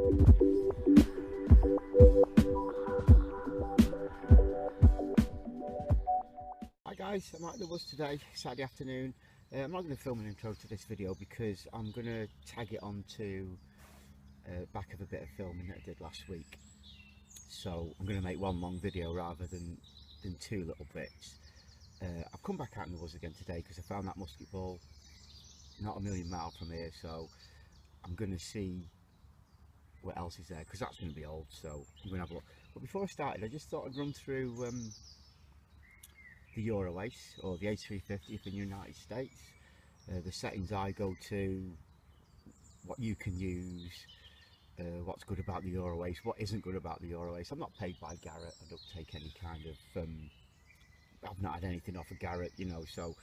Hi guys, I'm at the woods today, Saturday afternoon. I'm not going to film an intro to this video because I'm going to tag it onto back of a bit of filming that I did last week. So I'm going to make one long video rather than two little bits. I've come back out in the woods again today because I found that musket ball not a million miles from here, so I'm going to see what else is there because that's going to be old, so I'm going to have a look. But before I started, I just thought I'd run through the Euro-ace, or the A350 in the United States, the settings I go to, what you can use, what's good about the Euro-ace, what isn't good about the Euro-ace. I'm not paid by Garrett, I don't take any kind of, I've not had anything off of Garrett, you know, so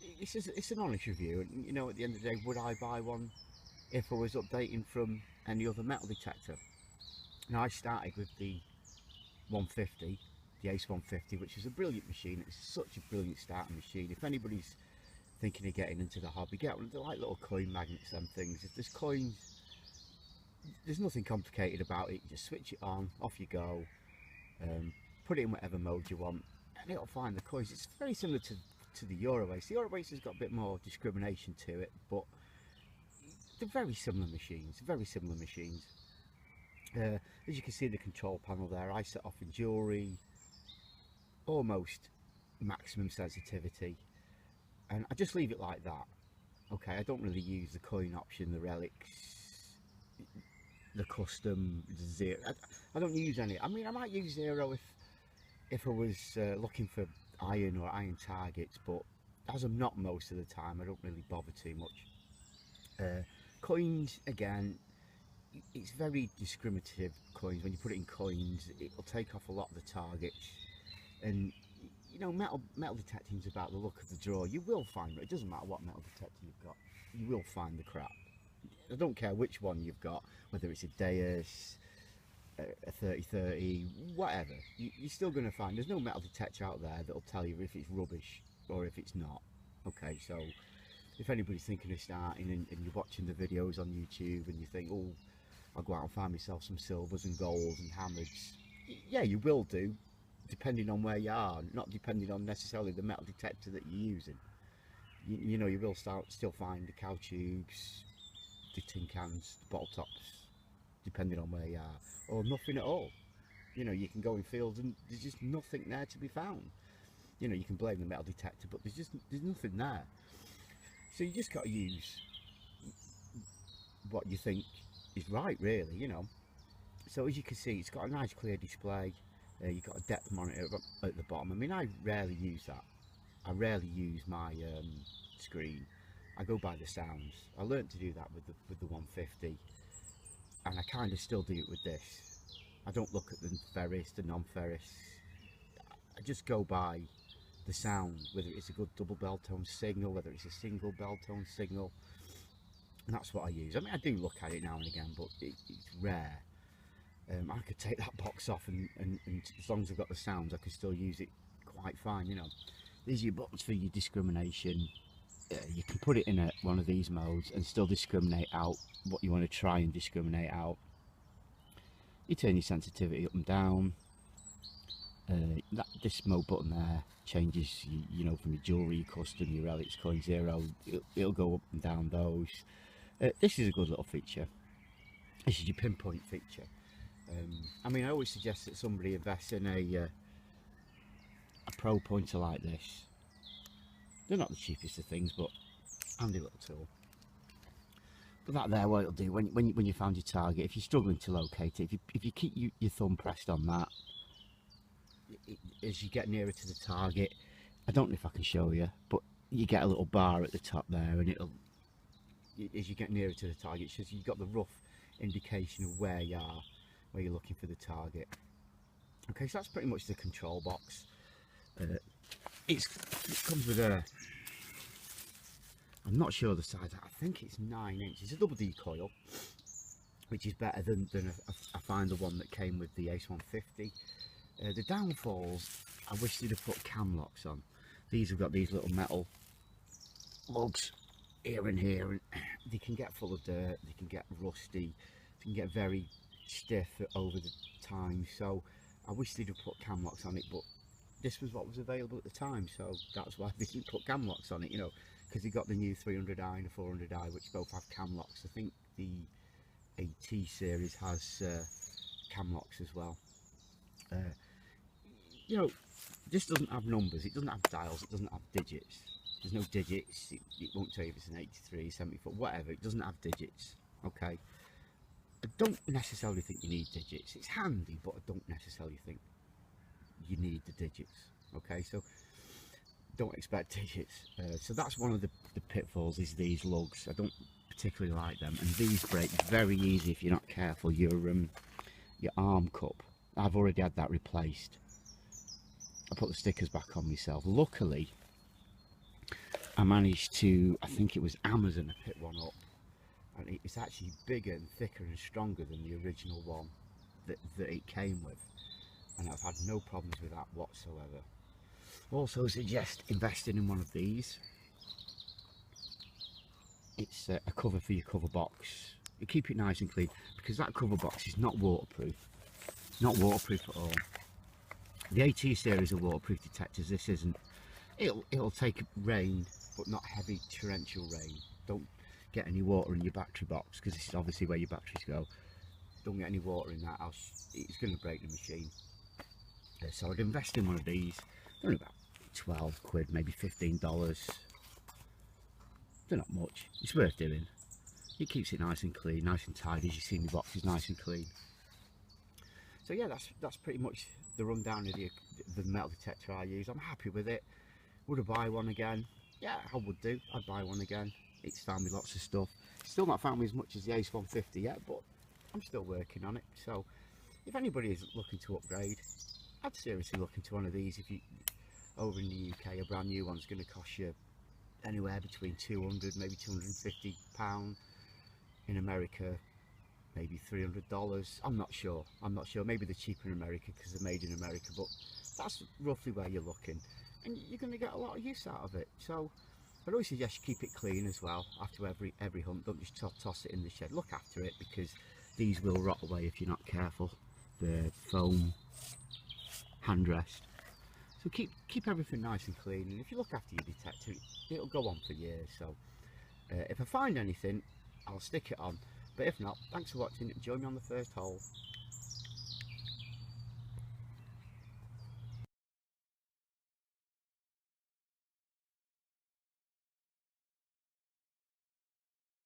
it's an honest review. And you know, at the end of the day, would I buy one if I was updating from any other metal detector? Now, I started with the 150, the Ace 150, which is a brilliant machine. It's such a brilliant starting machine. If anybody's thinking of getting into the hobby, get one. They're like little coin magnets and things. If there's coins, there's nothing complicated about it. You just switch it on, off you go, put it in whatever mode you want, and it'll find the coins. It's very similar to the Euro-ace. The Euro-ace has got a bit more discrimination to it, but they're very similar machines. Very similar machines. As you can see, the control panel there, I set off in jewellery, almost maximum sensitivity, and I just leave it like that. Okay, I don't really use the coin option, the relics, the custom, the zero. I don't use any. I mean, I might use zero if I was looking for iron or iron targets, but as I'm not most of the time, I don't really bother too much. Coins, again, it's very discriminative. Coins, when you put it in coins, it'll take off a lot of the targets. And you know, metal detecting is about the look of the draw. You will find it. It doesn't matter what metal detector you've got, you will find the crap. I don't care which one you've got, whether it's a Deus, a 3030, whatever. You're still going to find. There's no metal detector out there that'll tell you if it's rubbish or if it's not. Okay, so if anybody's thinking of starting and you're watching the videos on YouTube and you think, oh, I'll go out and find myself some silvers and golds and hammers, yeah, you will do, depending on where you are, not depending on necessarily the metal detector that you're using. You know, you will still find the cow tubes, the tin cans, the bottle tops, depending on where you are, or nothing at all. You know, you can go in fields and there's just nothing there to be found. You know, you can blame the metal detector, but there's nothing there. So you just got to use what you think is right, really, you know. So as you can see, it's got a nice clear display. You've got a depth monitor at the bottom. I mean, I rarely use that. I rarely use my screen. I go by the sounds. I learned to do that with the 150, and I kind of still do it with this. I don't look at the ferrous, the non-ferrous. I just go by the sound, whether it's a good double bell tone signal, whether it's a single bell tone signal, and that's what I use. I mean, I do look at it now and again, but it's rare. I could take that box off and as long as I've got the sounds, I can still use it quite fine, you know. These are your buttons for your discrimination. You can put it in one of these modes and still discriminate out what you want to try and discriminate out. You turn your sensitivity up and down. This mode button there changes, you know, from your jewellery, your custom, your relics, coin, zero. It'll go up and down those. This is a good little feature. This is your pinpoint feature. I mean, I always suggest that somebody invests in a pro pointer like this. They're not the cheapest of things, but handy little tool. But that there, what it'll do when you found your target, if you're struggling to locate it, if you keep your thumb pressed on that, as you get nearer to the target, I don't know if I can show you, but you get a little bar at the top there, and it'll, as you get nearer to the target, it shows you've got the rough indication of where you are, where you're looking for the target. Okay, so that's pretty much the control box. It comes with a, I'm not sure the size, I think it's 9 inches, a double D coil, which is better than I find the one that came with the Ace 150. The downfalls, I wish they'd have put cam locks on. These have got these little metal lugs here and here, and they can get full of dirt, they can get rusty, can get very stiff over the time. So I wish they'd have put cam locks on it, but this was what was available at the time, so that's why they didn't put cam locks on it, you know, because they got the new 300i and a 400i, which both have cam locks. I think the AT series has cam locks as well. You know, this doesn't have numbers, it doesn't have dials, it doesn't have digits. There's no digits, it won't tell you if it's an 83, 74, whatever, it doesn't have digits, okay? I don't necessarily think you need digits. It's handy, but I don't necessarily think you need the digits, okay? So don't expect digits. So that's one of the pitfalls, is these lugs. I don't particularly like them, and these break very easy if you're not careful. Your arm cup, I've already had that replaced. I put the stickers back on myself. Luckily I managed to, I think it was Amazon, I picked one up, and it's actually bigger and thicker and stronger than the original one that it came with, and I've had no problems with that whatsoever. Also suggest investing in one of these. It's a cover for your cover box. You keep it nice and clean, because that cover box is not waterproof. Not waterproof at all. The AT series are waterproof detectors. This isn't. It'll take rain, but not heavy torrential rain. Don't get any water in your battery box, because this is obviously where your batteries go. Don't get any water in that house, it's going to break the machine. So I'd invest in one of these. They're about 12 quid, maybe $15. They're not much, it's worth doing. It keeps it nice and clean, nice and tidy. As you see, the box is nice and clean. So yeah, that's pretty much the rundown of the metal detector I use. I'm happy with it. Would I buy one again? Yeah, I would do. I'd buy one again. It's found me lots of stuff. Still not found me as much as the Ace 150 yet, but I'm still working on it. So if anybody is looking to upgrade, I'd seriously look into one of these. If you over in the UK, a brand new one's going to cost you anywhere between 200, maybe 250 £. In America, maybe $300. I'm not sure. Maybe they're cheaper in America because they're made in America, but that's roughly where you're looking, and you're going to get a lot of use out of it. So I'd always suggest you keep it clean as well after every hunt. Don't just toss it in the shed. Look after it, because these will rot away if you're not careful. The foam handrest. So keep everything nice and clean, and if you look after your detector, it'll go on for years. So if I find anything, I'll stick it on, but if not, thanks for watching. Join me on the first hole.